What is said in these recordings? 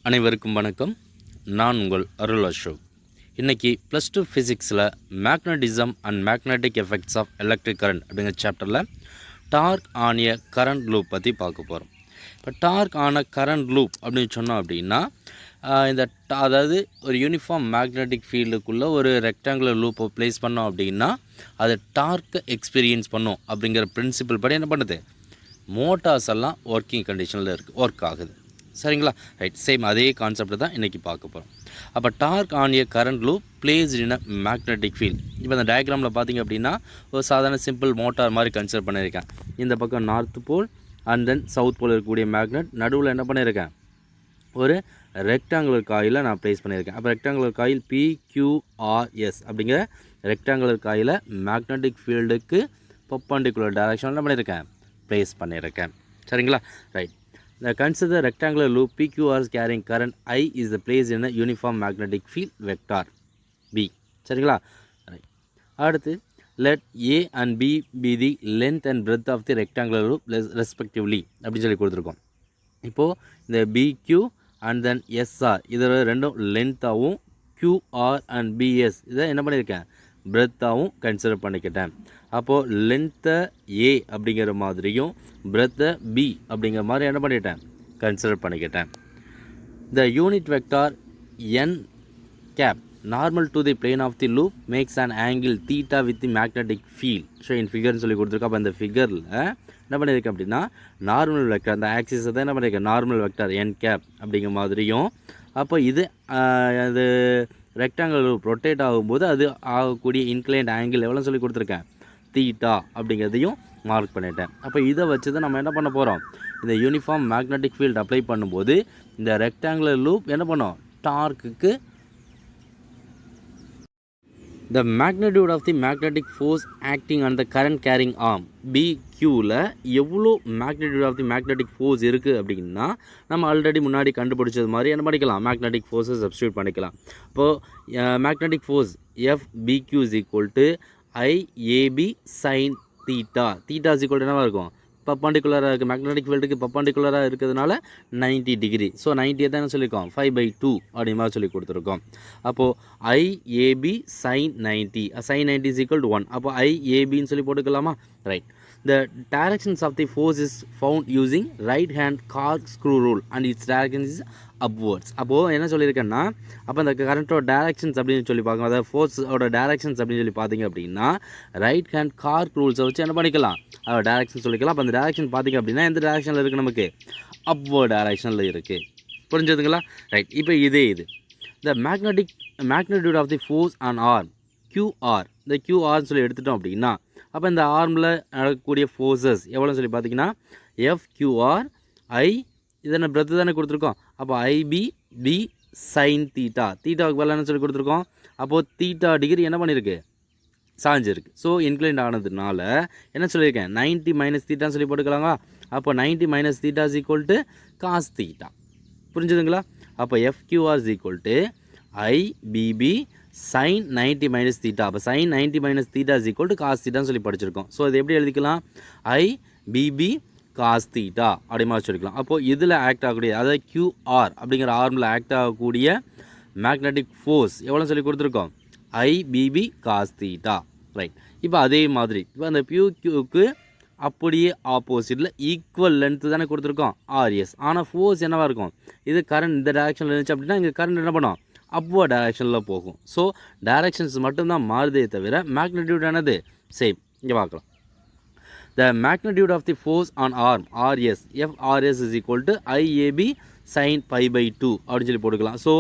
அனைவருக்கும் வணக்கம். நான் உங்கள் அருள் அசோக். இன்றைக்கி +2 ஃபிசிக்ஸில் magnetism and magnetic effects of electric current அப்படிங்கிற சாப்டரில் torque on a current loop பற்றி பார்க்க போகிறோம். இப்போ டார்க் ஆன கரண்ட் லூப் அப்படின்னு சொன்னோம் அப்படின்னா அதாவது ஒரு யூனிஃபார்ம் மேக்னெட்டிக் ஃபீல்டுக்குள்ளே ஒரு ரெக்டாங்குலர் லூப்பை ப்ளேஸ் பண்ணோம் அப்படின்னா அது டார்க்கை எக்ஸ்பீரியன்ஸ் பண்ணும் அப்படிங்கிற பிரின்சிபல் படி என்ன பண்ணுது, மோட்டார்ஸ் எல்லாம் ஒர்க்கிங் கண்டிஷனில் ஒர்க் ஆகுது. சரிங்களா? ரைட். சேம் அதே கான்செப்ட் தான் இன்றைக்கி பார்க்க போகிறோம். அப்போ torque on a current loop placed in a magnetic field. இப்போ இந்த டயக்ராமில் பார்த்திங்க அப்படின்னா ஒரு சாதாரண சிம்பிள் மோட்டார் மாதிரி கன்சிடர் பண்ணியிருக்கேன். இந்த பக்கம் north pole and then south pole இருக்கக்கூடிய மேக்னெட், நடுவில் என்ன பண்ணியிருக்கேன், ஒரு ரெக்டாங்குலர் காயிலை நான் ப்ளேஸ் பண்ணியிருக்கேன். அப்போ ரெக்டாங்குலர் காயில் PQRS அப்படிங்கிற ரெக்டாங்குலர் காயிலை மேக்னெட்டிக் ஃபீல்டுக்கு பர்பெண்டிகுலர் டைரக்ஷனில் என்ன பண்ணியிருக்கேன், ப்ளேஸ் பண்ணியிருக்கேன். சரிங்களா? Right. Consider rectangular loop PQR carrying current I is placed in a uniform magnetic field vector B. சரிங்களா? ரைட். அடுத்து let A and B be the length and breadth of the rectangular loop respectively அப்படின்னு சொல்லி கொடுத்துருக்கோம். இப்போது இந்த BQ and then SR இதில் ரெண்டும் லென்த்தாகவும் QR and BS இதை என்ன பண்ணியிருக்கேன், பிரெத்தாகவும் கன்சிடர் பண்ணிக்கிட்டேன். அப்போது லென்த்தை A அப்படிங்கிற மாதிரியும் பிரெத்தை B அப்படிங்கிற மாதிரி என்ன பண்ணிட்டேன், கன்சிடர் பண்ணிக்கிட்டேன். The unit vector N cap normal to the plane of the loop makes an angle theta with the magnetic field. So N ஃபிகர்னு சொல்லி கொடுத்துருக்கோம். அப்போ அந்த ஃபிகரில் என்ன பண்ணியிருக்கேன் அப்படின்னா நார்மல் வெக்டார், அந்த ஆக்சிஸை தான் என்ன பண்ணியிருக்கேன், நார்மல் வெக்டார் N கேப் அப்படிங்கிற மாதிரியும், அப்போ இது அது ரெக்டாங்கிள் ரொட்டேட் ஆகும்போது அது ஆகக்கூடிய இன்க்ளைன்ட் ஆங்கிள் எவ்வளோ சொல்லி கொடுத்துருக்கேன், தீட்டா அப்படிங்கிறதையும் மார்க் பண்ணிட்டேன். அப்போ இதை வச்சு தான் நம்ம என்ன பண்ண போகிறோம், இந்த யூனிஃபார்ம் மேக்னெட்டிக் ஃபீல்டு அப்ளை பண்ணும்போது இந்த ரெக்டாங்குலர் லூப் என்ன பண்ணோம், டார்க்குக்கு the magnitude of the magnetic force acting on the current carrying arm BQவில் எவ்வளோ magnitude of the magnetic force இருக்குது அப்படின்னா நம்ம ஆல்ரெடி முன்னாடி கண்டுபிடிச்சது மாதிரி என்ன பண்ணிக்கலாம், மேக்னெட்டிக் ஃபோர்ஸை சப்ஸ்டியூட் பண்ணிக்கலாம். இப்போது magnetic force FBQ is equal to IAB sin theta. Theta is equal to என்னவாக இருக்கும், பர்பெண்டிகுலராக இருக்குது, மேக்னெட்டிக் ஃபீல்டுக்கு பர்பெண்டிகுலராக இருக்கிறதுனால 90 டிகிரி. ஸோ 90 தான் சொல்லியிருக்கோம் 5/2 அப்படி மாதிரி சொல்லி கொடுத்துருக்கோம். அப்போது IAB sin 90, sin 90 is equal to 1. அப்போ IABன்னு சொல்லி போட்டுக்கலாமா? Right. The directions of the force is found using right hand corkscrew rule and its direction is upwards. அப்போது என்ன சொல்லியிருக்கேன்னா, அப்போ இந்த கரண்ட்டோட டைரக்ஷன்ஸ் அப்படின்னு சொல்லி பார்க்கணும், அதாவது ஃபோர்ஸோட டைரக்ஷன்ஸ் அப்படின்னு சொல்லி பார்த்தீங்க அப்படின்னா ரைட் ஹேண்ட் கார்க் ரூல்ஸை வச்சு என்ன பண்ணிக்கலாம், அதோட டைரக்ஷன் சொல்லிக்கலாம். அப்போ அந்த டைரக்ஷன் பார்த்திங்க அப்படின்னா எந்த டைரக்ஷனில் இருக்குது, நமக்கு அப்வர்ட் டைரக்ஷனில் இருக்குது. புரிஞ்சதுங்களா? ரைட். இப்போ இது the magnitude of the force on arm QR, இந்த QRன்னு சொல்லி எடுத்துட்டோம் அப்படின்னா அப்போ இந்த ஆர்மில் நடக்கக்கூடிய ஃபோர்ஸஸ் எவ்வளோன்னு சொல்லி பார்த்தீங்கன்னா FQR I இதனை பிரெத்து தானே கொடுத்துருக்கோம். அப்போ IBB sin தீட்டா, தீட்டாவுக்கு பதிலாக சொல்லி கொடுத்துருக்கோம். அப்போது தீட்டா டிகிரி என்ன பண்ணியிருக்கு, சாஞ்சிருக்கு. ஸோ இன்க்ளைண்ட் ஆனதுனால என்ன சொல்லியிருக்கேன், 90 மைனஸ் தீட்டான்னு சொல்லி போட்டுக்கலாங்க. அப்போ 90 minus theta is equal to cos theta. புரிஞ்சுதுங்களா? அப்போ FQR is equal to IBB sin 90 minus theta. அப்போ sin 90 minus theta is equal to cos தீட்டான்னு சொல்லி படிச்சிருக்கோம். ஸோ அது எப்படி எழுதிக்கலாம், IBB காஸ் தீட்டா அப்படி மாதிரி சொல்லிக்கலாம். அப்போது இதில் ஆக்ட் ஆகக்கூடிய, அதாவது QR அப்படிங்கிற ஆர்மில் ஆக்ட் ஆகக்கூடிய மேக்னெட்டிக் ஃபோர்ஸ் எவ்வளோ சொல்லி கொடுத்துருக்கோம், IBB காஸ் தீட்டா. ரைட். இப்போ அதே மாதிரி இப்போ அந்த PQக்கு அப்படியே ஆப்போசிட்டில் ஈக்குவல் லென்த்து தானே கொடுத்துருக்கோம் RS. ஆனால் ஃபோர்ஸ் என்னவாக இருக்கும், இது கரண்ட் இந்த டைரக்ஷனில் இருந்துச்சு அப்படின்னா இங்கே கரண்ட் என்ன பண்ணோம், அப்வர்ட் டைரக்ஷனில் போகும். ஸோ டைரக்ஷன்ஸ் மட்டும்தான் மாறுதே தவிர மேக்னெட்டியூட் ஆனது சேம். இங்கே பார்க்கலாம். The magnitude of the force on arm RS FRS is equal to IAB sin π/2 அப்படின்னு சொல்லி போட்டுக்கலாம். ஸோ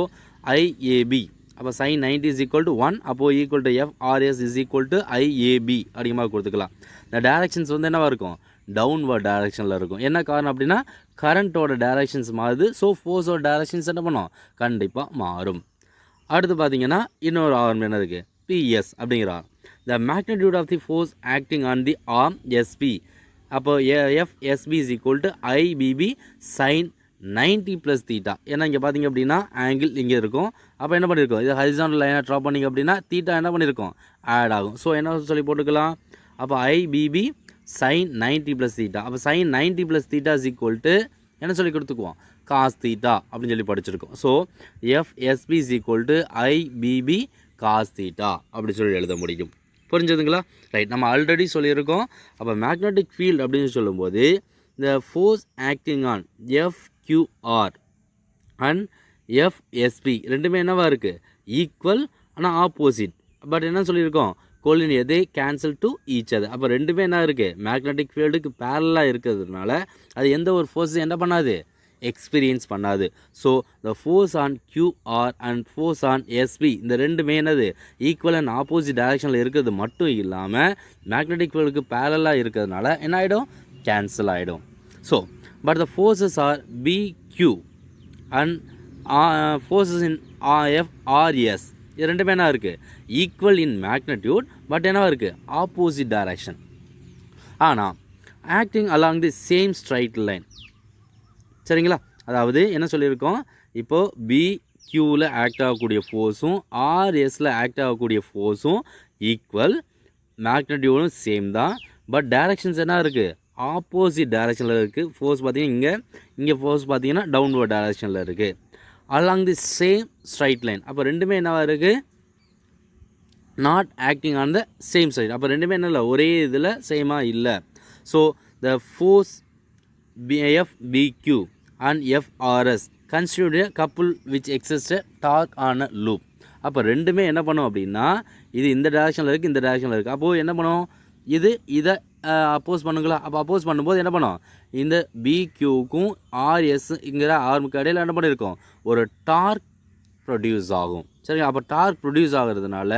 IAB அப்போ sin 90 is equal to 1. அப்போது equal to FRS is equal to IAB அப்படிங்கிற கொடுத்துக்கலாம். இந்த டைரக்ஷன்ஸ் வந்து என்னவாக இருக்கும், டவுன்வர்ட் டைரக்ஷனில் இருக்கும். என்ன காரணம் அப்படின்னா கரண்ட்டோட டைரக்ஷன்ஸ் மாறுது. ஸோ ஃபோர்ஸோட டைரக்ஷன்ஸ் என்ன பண்ணும், கண்டிப்பாக மாறும். அடுத்து பார்த்தீங்கன்னா இன்னொரு ஆர்ம் என்ன இருக்குது, PS அப்படிங்கிற arm. The magnitude of the force acting on the arm SP அப்போ FSB is equal to IBB sin 90 plus theta. ஏன்னா இங்கே பார்த்தீங்க அப்படின்னா ஆங்கிள் இங்கே இருக்கும். அப்போ என்ன பண்ணியிருக்கோம், இது ஹரிசாண்டல் லைனாக ட்ரா பண்ணிங்க அப்படின்னா தீட்டா என்ன பண்ணியிருக்கோம், ஆட் ஆகும். ஸோ என்ன சொல்லி போட்டுக்கலாம், அப்போ IBB sin 90 ப்ளஸ் தீட்டா. அப்போ sin 90 plus theta is equal to என்ன சொல்லி கொடுத்துக்குவோம், காஸ் தீட்டா அப்படின்னு சொல்லி படிச்சிருக்கோம். So FSP is equal to IBB cos theta அப்படி சொல்லி எழுத முடியும். புரிஞ்சதுங்களா? ரைட், நம்ம ஆல்ரெடி சொல்லியிருக்கோம். அப்போ மேக்னெட்டிக் ஃபீல்டு அப்படின்னு சொல்லும்போது இந்த force acting on FQR and FSB ரெண்டுமே என்னவா இருக்குது? ஈக்குவல் ஆனால் ஆப்போசிட். பட் என்ன சொல்லியிருக்கோம்? கோலின் எதே கேன்சல் டு ஈச் அது. அப்போ ரெண்டுமே என்ன இருக்குது? மேக்னெட்டிக் ஃபீல்டுக்கு பேரலாக இருக்கிறதுனால அது எந்த ஒரு ஃபோர்ஸும் என்ன பண்ணாது? எக்ஸ்பீரியன்ஸ் பண்ணாது. So the force on QR and force on SP இந்த ரெண்டுமே என்னது? ஈக்குவல் அண்ட் ஆப்போசிட் டைரக்ஷனில் இருக்கிறது மட்டும் இல்லாமல் மேக்னெட்டிக் ஃபீல்டுக்கு பேரலாக இருக்கிறதுனால என்ன ஆகிடும்? கேன்சல் ஆகிடும். So but the forces are PQ and forces in FRS இது ரெண்டுமே என்ன இருக்குது? ஈக்குவல் இன் மேக்னட்யூட் பட் என்னவா இருக்குது? Opposite direction. ஆனால் acting along the same straight line. சரிங்களா? அதாவது என்ன சொல்லியிருக்கோம்? இப்போது பிக்யூவில் ஆக்ட் ஆகக்கூடிய ஃபோர்ஸும் ஆர்எஸில் ஆக்ட் ஆகக்கூடிய ஃபோர்ஸும் ஈக்குவல், மேக்னட்யூடும் சேம் தான். பட் டைரக்ஷன்ஸ் என்ன இருக்குது? ஆப்போசிட் டைரக்ஷனில் இருக்குது. ஃபோர்ஸ் பார்த்தீங்கன்னா இங்கே ஃபோர்ஸ் பார்த்தீங்கன்னா டவுன்வர்ட் டைரக்ஷனில் இருக்குது along the same straight line. அப்போ ரெண்டுமே என்னவாக இருக்குது? Not acting on the same side. அப்போ ரெண்டுமே என்ன இல்லை? ஒரே இதில் சேமாக இல்லை. So the force FPQ and FRS constitute a couple which exist torque on a loop. அப்போ ரெண்டுமே என்ன பண்ணும் அப்படின்னா இது இந்த டைரக்ஷனில் இருக்குது, இந்த டைரக்ஷனில் இருக்குது. அப்போது என்ன பண்ணும்? இதை அப்போஸ் பண்ணுங்களா? அப்போ அப்போஸ் பண்ணும்போது என்ன பண்ணும்? இந்த பிக்யூக்கும் ஆர்எஸ்ங்கிற ஆர்முக்கு இடையில் என்ன பண்ணியிருக்கோம்? ஒரு டார்க் ப்ரொடியூஸ் ஆகும். சரிங்க? அப்போ டார்க் ப்ரொடியூஸ் ஆகிறதுனால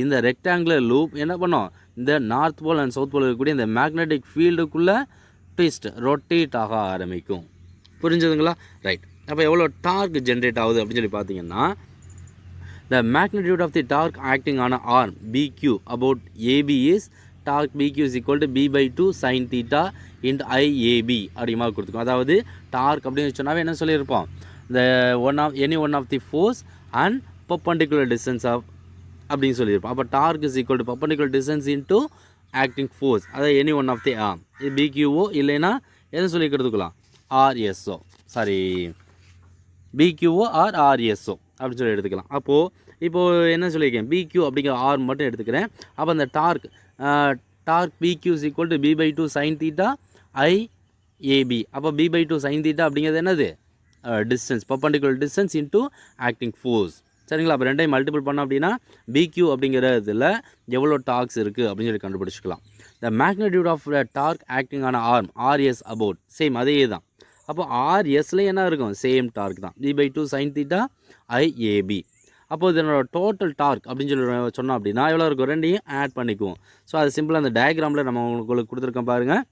இந்த ரெக்டாங்குலர் லூப் என்ன பண்ணும்? இந்த north pole and south pole இருக்கக்கூடிய இந்த மேக்னெட்டிக் ஃபீல்டுக்குள்ளே ட்விஸ்ட் ரொட்டேட் ஆக ஆரம்பிக்கும். புரிஞ்சுதுங்களா? ரைட். அப்போ எவ்வளோ டார்க் ஜென்ரேட் ஆகுது அப்படின்னு சொல்லி பார்த்தீங்கன்னா the magnitude of the torque acting on an arm BQ about AB is torque BQ is equal to B by 2 sin theta into IAB அப்படி மாதிரி கொடுத்துருக்கோம். அதாவது டார்க் அப்படின்னு சொன்னாவே என்ன சொல்லியிருப்போம்? the any one of the force and perpendicular distance of அப்படின்னு சொல்லியிருப்போம். அப்போ torque is equal to perpendicular distance into acting force. அதாவது any one of the arm. இது பிக்யூஓ இல்லைன்னா எதை சொல்லிக்கிறதுக்கலாம்? RSO, sorry PQO or RSO அப்படின்னு சொல்லி எடுத்துக்கலாம். இப்போது என்ன சொல்லியிருக்கேன்? பிக்யூ அப்படிங்கிற ஆர்ம் மட்டும் எடுத்துக்கிறேன். அப்போ அந்த torque PQ is equal to B by 2 sine theta IAB. அப்போ பி பை 2 சைன் தீட்டா அப்படிங்கிறது என்னது? Distance, perpendicular distance into acting force. சரிங்களா? அப்போ ரெண்டையும் மல்டிபிள் பண்ணோம் அப்படின்னா பிக்யூ அப்படிங்கிற இதில் எவ்வளோ டார்க்ஸ் இருக்குது அப்படின்னு சொல்லி கண்டுபிடிச்சிக்கலாம். The magnitude of torque acting on arm RS about same அதே தான். அப்போ ஆர்எஸ்ல என்ன இருக்கும்? சேம் டார்க் தான், B by 2 sine theta IAB. அப்போது இதனோட டோட்டல் டார்க் அப்படின்னு சொல்லி சொன்னோம் அப்படின்னா எவ்வளோ இருக்கும்? ரெண்டையும் ஆட் பண்ணிக்குவோம். ஸோ அது சிம்பிளாக அந்த டயக்ராமில் நம்ம உங்களுக்கு கொடுத்துருக்கோம் பாருங்கள்.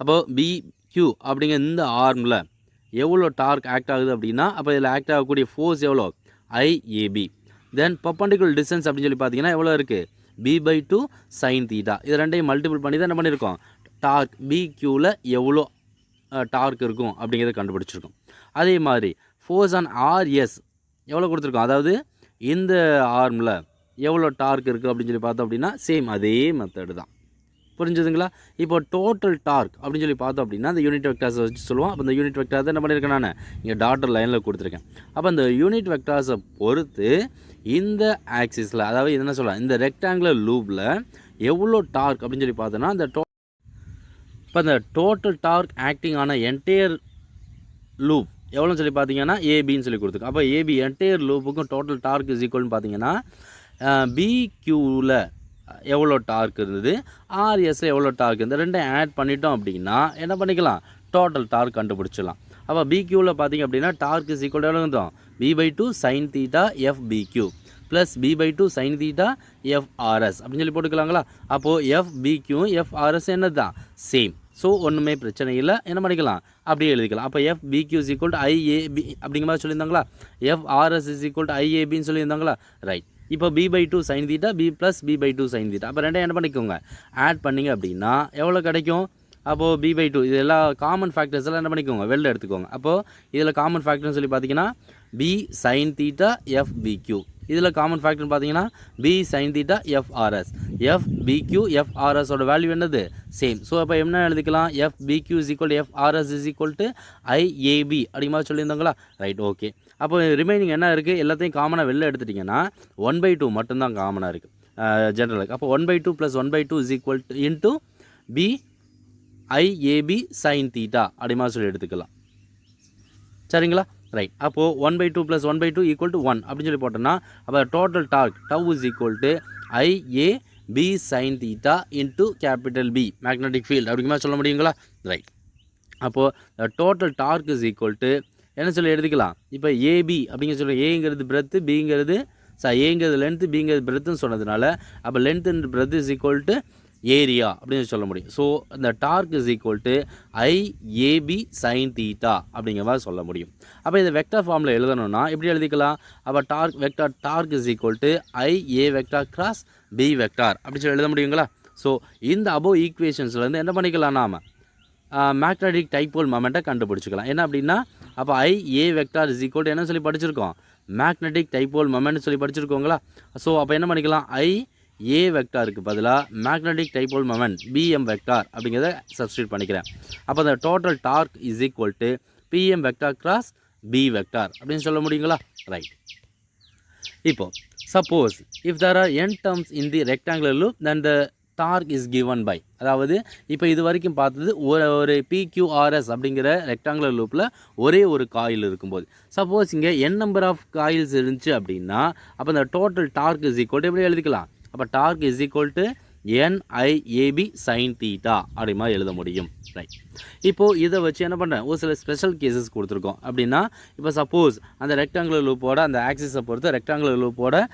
அப்போது பிக்யூ அப்படிங்கிற இந்த ஆர்மில் எவ்வளோ டார்க் ஆக்ட் ஆகுது அப்படின்னா அப்போ இதில் ஆக்ட் ஆகக்கூடிய ஃபோர்ஸ் எவ்வளோ? ஐஏபி. தென் பர்பண்டிகுலர் டிஸ்டன்ஸ் அப்படின்னு சொல்லி பார்த்தீங்கன்னா எவ்வளோ இருக்குது? B by 2 sine theta. இது ரெண்டையும் மல்டிபிள் பண்ணி தான் என்ன பண்ணியிருக்கோம்? டார்க் பிக்யூவில் எவ்வளோ டார்க் இருக்கும் அப்படிங்கிறத கண்டுபிடிச்சிருக்கோம். அதே மாதிரி ஃபோர்ஸ் ஆன் ஆர்எஸ் எவ்வளோ கொடுத்துருக்கோம்? அதாவது இந்த ஆர்மில் எவ்வளோ டார்க் இருக்குது அப்படின்னு சொல்லி பார்த்தோம் அப்படின்னா சேம் அதே மெத்தடு தான். புரிஞ்சுதுங்களா? இப்போ டோட்டல் டார்க் அப்படின்னு சொல்லி பார்த்தோம் அப்படின்னா அந்த யூனிட் வெக்டார்ஸை வச்சு சொல்லுவோம். அப்போ இந்த யூனிட் வெக்டார் தான் என்ன பண்ணியிருக்கேன்? நான் இங்கே டாட்டர் லைனில் கொடுத்துருக்கேன். அப்போ அந்த யூனிட் வெக்டார்ஸை பொறுத்து இந்த ஆக்சிஸில், அதாவது என்ன சொல்லலாம், இந்த ரெக்டாங்குலர் லூப்பில் எவ்வளோ டார்க் அப்படின்னு சொல்லி பார்த்தோன்னா இப்போ அந்த total torque acting on entire loop எவ்வளோன்னு சொல்லி பார்த்தீங்கன்னா ஏபின்னு சொல்லி கொடுத்துருக்கோம். அப்போ ஏபி என்டையர் லூப்புக்கும் டோட்டல் டார்க் இஸ் ஈக்குவல்னு பார்த்தீங்கன்னா பிக்யூவில் எவ்வளோ டார்க் இருந்தது, ஆர்எஸில் எவ்வளோ டார்க் இந்த ரெண்டையும் ஆட் பண்ணிட்டோம் அப்படின்னா என்ன பண்ணிக்கலாம்? டோட்டல் டார்க் கண்டுபிடிச்சிடலாம். அப்போ பிக்யூவில் பார்த்தீங்க அப்படின்னா டார்க் இஸ் ஈக்குவல் எவ்வளோ இருந்தோம்? B by 2 sine theta F PQ plus B by 2 sine theta FRS அப்படின்னு சொல்லி போட்டுக்கலாங்களா? அப்போது எஃப் பிக்யூ எஃப்ஆர்எஸ் என்ன தான்? சேம். ஸோ ஒன்றுமே பிரச்சனை இல்லை, என்ன பண்ணிக்கலாம்? அப்படியே எழுதிக்கலாம். அப்போ F PQ is equal to IAB அப்படிங்கிற மாதிரி சொல்லியிருந்தாங்களா? எஃப்ஆர்எஸ் இஸ் ஈக்குவல் டு ஐஏபின்னு சொல்லியிருந்தாங்களா? ரைட். இப்போ B by 2 sine theta B plus B by 2 sine theta. அப்போ ரெண்டையும் என்ன பண்ணிக்கோங்க? ஆட் பண்ணிங்க அப்படின்னா எவ்வளோ கிடைக்கும்? அப்போது பி பை 2 இது எல்லா காமன் ஃபேக்டர்ஸ் எல்லாம் என்ன பண்ணிக்கோங்க? வெளில எடுத்துக்கோங்க. அப்போது இதில் காமன் ஃபேக்டர்னு சொல்லி பார்த்தீங்கன்னா B sine theta F PQ இதில் காமன் ஃபேக்டர்னு பார்த்தீங்கன்னா B sine theta FRS. F PQ எஃப்ஆர்எஸோட வேல்யூ என்னது சேம். ஸோ அப்போ என்ன எழுதிக்கலாம், F PQ is equal to FRS is equal to IAB அப்படிங்கிற மாதிரி சொல்லியிருந்தாங்களா. Right, okay. அப்போ ரிமைனிங் என்ன இருக்குது, எல்லாத்தையும் காமனாக வெளில எடுத்துட்டிங்கன்னா 1/2 மட்டும்தான் காமனாக இருக்குது ஜென்ரலுக்கு. அப்போ 1/2 + 1/2 is equal to into B IAB sine theta அப்படி மாதிரி சொல்லி எடுத்துக்கலாம். சரிங்களா. ரைட், அப்போது 1/2 + 1/2 ஈக்குவல் டு 1 அப்படின்னு சொல்லி போட்டோன்னா அப்போ total torque tau is equal to IAB sine theta into capital B magnetic field அப்படிங்கிற மாதிரி சொல்ல முடியுங்களா. ரைட், அப்போது total torque is equal to என்ன சொல்லி எடுத்துக்கலாம், இப்போ ஏபி அப்படிங்கிற சொல்ல ஏங்கிறது பிரெத்து, பிங்கிறது ஏங்கிறது லென்த்து, பிங்கிறது பிரெத்துன்னு சொன்னதுனால அப்போ length and breadth is equal to area அப்படின்னு சொல்ல முடியும். ஸோ இந்த torque is equal to IAB sine theta அப்படிங்கிற மாதிரி சொல்ல முடியும். அப்போ இதை வெக்டார் ஃபார்மில் எழுதணும்னா எப்படி எழுதிக்கலாம், அப்போ torque is equal to IA vector cross B vector அப்படின்னு சொல்லி எழுத முடியுங்களா. ஸோ இந்த அபோவ் ஈக்குவேஷன்ஸ்லேருந்து என்ன பண்ணிக்கலாம், நாம் மேக்னெட்டிக் டைபோல் மொமெண்ட்டை கண்டுபிடிச்சிக்கலாம். என்ன அப்படின்னா அப்போ IA vector is equal to என்ன சொல்லி படிச்சிருக்கோம், மேக்னெட்டிக் டைபோல் மொமெண்ட் சொல்லி படிச்சிருக்கோங்களா. ஸோ அப்போ என்ன பண்ணிக்கலாம், ஏ வெக்டாருக்கு பதிலாக magnetic dipole moment PM vector அப்படிங்கிறத சப்ஸ்டியூட் பண்ணிக்கிறேன். அப்போ அந்த total torque is equal to PM vector cross B vector அப்படின்னு சொல்ல முடியுங்களா. ரைட், இப்போது suppose if there are n turns in the rectangular loop then the torque is given by, அதாவது இப்போ இது வரைக்கும் பார்த்தது ஒரு PQRS அப்படிங்கிற ரெக்டாங்குலர் லூப்பில் ஒரே ஒரு காயில் இருக்கும்போது, சப்போஸ் இங்கே n நம்பர் ஆஃப் காயில்ஸ் இருந்துச்சு அப்படின்னா அப்போ அந்த total torque is equal to எப்படி எழுதிக்கலாம், அப்போ torque is equal to NIAB sine theta அப்படி மாதிரி எழுத முடியும். ரைட், இப்போது இதை வச்சு என்ன பண்ணுறேன், ஒரு சில ஸ்பெஷல் கேசஸ் கொடுத்துருக்கோம். அப்படின்னா இப்போ சப்போஸ் அந்த ரெக்டாங்குலர் லூப்போட அந்த ஆக்சிஸை பொறுத்து ரெக்டாங்குலர் லூப்போட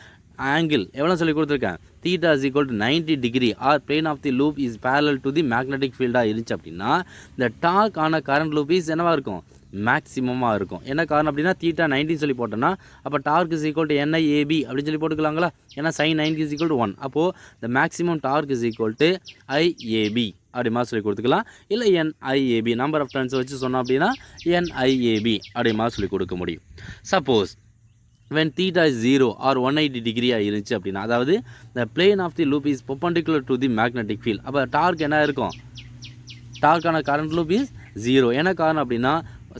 ஆங்கிள் எவ்வளோ சொல்லி கொடுத்துருக்கேன், theta is equal to 90 degree or plane of the loop is parallel to the magnetic ஃபீல்டாக இருந்துச்சு அப்படின்னா இந்த டார்க் ஆன கரண்ட் லூப் இஸ் என்னவாக இருக்கும், மேக்ஸிமமாக இருக்கும். என்ன காரணம் அப்படின்னா தீட்டா 90 சொல்லி போட்டோன்னா அப்போ torque is equal to NIAB அப்படின்னு சொல்லி போட்டுக்கலாங்களா. ஏன்னா சைன் 90 இஸ் ஈக்குவல் டு 1. அப்போது இந்த maximum dark is equal to IAB அப்படி மாதிரி சொல்லி கொடுத்துக்கலாம். இல்லை NIAB நம்பர் ஆஃப் டர்ன்ஸ் வச்சு சொன்னோம் அப்படின்னா NIAB அப்படி மாதிரி சொல்லி கொடுக்க முடியும். Suppose when theta is 0 or 180 degree இருந்துச்சு அப்படின்னா, அதாவது the plane of the loop is perpendicular to the magnetic field, அப்போ டார்க் என்ன இருக்கும், டார்க்கான கரண்ட் லூப் இஸ் 0. என்ன காரணம் அப்படின்னா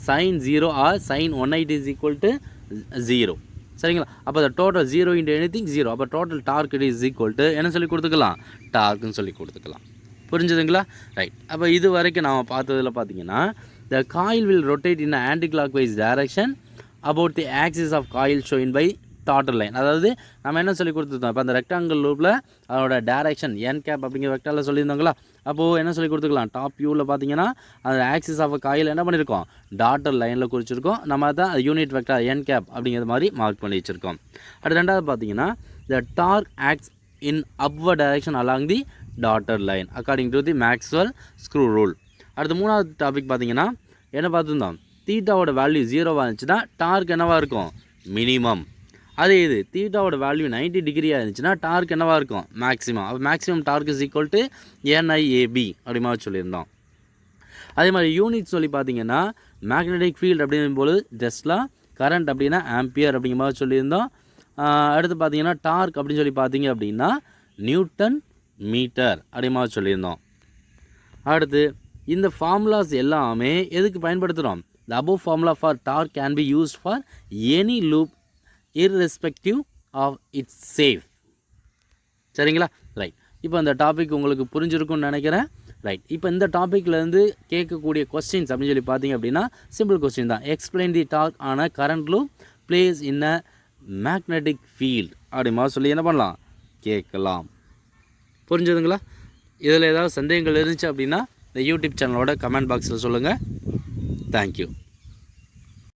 sin 0 or sin 180 is equal to 0. சரிங்களா. அப்போ the total 0 into anything 0, அப்போ total torque is equal to என்ன சொல்லி கொடுத்துக்கலாம், டார்க்குன்னு சொல்லி கொடுத்துக்கலாம். புரிஞ்சுதுங்களா. ரைட், அப்போ இது வரைக்கும் நாம் பார்த்ததில் பார்த்தீங்கன்னா the coil will rotate in an anti-clockwise direction about the axis of coil shown by dotted line. அதாவது நம்ம என்ன சொல்லி கொடுத்துருந்தோம், இப்போ அந்த ரெக்டாங்கிள் லூப்பில் அதோட டேரக்ஷன் n கேப் அப்படிங்கிற வெக்டாரில் சொல்லியிருந்தாங்களா. அப்போது என்ன சொல்லி கொடுத்துக்கலாம், டாப் வியூவில் பார்த்தீங்கன்னா அந்த ஆக்சிஸ் ஆஃப் காயில் என்ன பண்ணியிருக்கோம், டாட்டர் லைனில் குறிச்சிருக்கோம். நம்ம தான் யூனிட் வெக்டார் n கேப் அப்படிங்கிற மாதிரி மார்க் பண்ணி வச்சுருக்கோம். அடுத்து ரெண்டாவது பார்த்தீங்கன்னா the torque acts in upward direction along the dotted line according to the Maxwell screw rule. அடுத்து மூணாவது டாபிக் பார்த்தீங்கன்னா என்ன பார்த்துருந்தோம், தீட்டாவோட வேல்யூ 0வாக இருந்துச்சுன்னா டார்க் என்னவாக இருக்கும், மினிமம். அதே இது தீட்டாவோட வேல்யூ 90 டிகிரியாக இருந்துச்சுன்னா டார்க் என்னவாக இருக்கும், மேக்ஸிமம். அப்போ maximum dark is equal to NIAB அப்படி மாதிரி சொல்லியிருந்தோம். அதே மாதிரி யூனிட் சொல்லி பார்த்தீங்கன்னா மேக்னெட்டிக் ஃபீல்டு அப்படிங்கும்போது டெஸ்லா, கரண்ட் அப்படின்னா ஆம்பியர் அப்படிங்கிற மாதிரி சொல்லியிருந்தோம். அடுத்து பார்த்தீங்கன்னா டார்க் அப்படின்னு சொல்லி பார்த்தீங்க அப்படின்னா நியூட்டன் மீட்டர் அப்படி மாதிரி சொல்லியிருந்தோம். அடுத்து இந்த ஃபார்முலாஸ் எல்லாமே எதுக்கு பயன்படுத்துகிறோம், the above formula for torque can be used for any loop irrespective of its shape. சரிங்களா. ரைட், இப்போ இந்த டாபிக் உங்களுக்கு புரிஞ்சிருக்கும்னு நினைக்கிறேன். ரைட், இப்போ இந்த டாப்பிக்லேருந்து கேட்கக்கூடிய கொஸ்டின்ஸ் அப்படின்னு சொல்லி பார்த்தீங்க அப்படின்னா சிம்பிள் கொஸ்டின் தான். எக்ஸ்பிளைன் தி டார்க் ஆன current loop place in a magnetic field அப்படி மாதிரி சொல்லி என்ன பண்ணலாம், கேட்கலாம். புரிஞ்சுதுங்களா. இதில் ஏதாவது சந்தேகங்கள் இருந்துச்சு அப்படின்னா இந்த யூடியூப் சேனலோட கமெண்ட் பாக்ஸில் சொல்லுங்கள். தேங்க்யூ.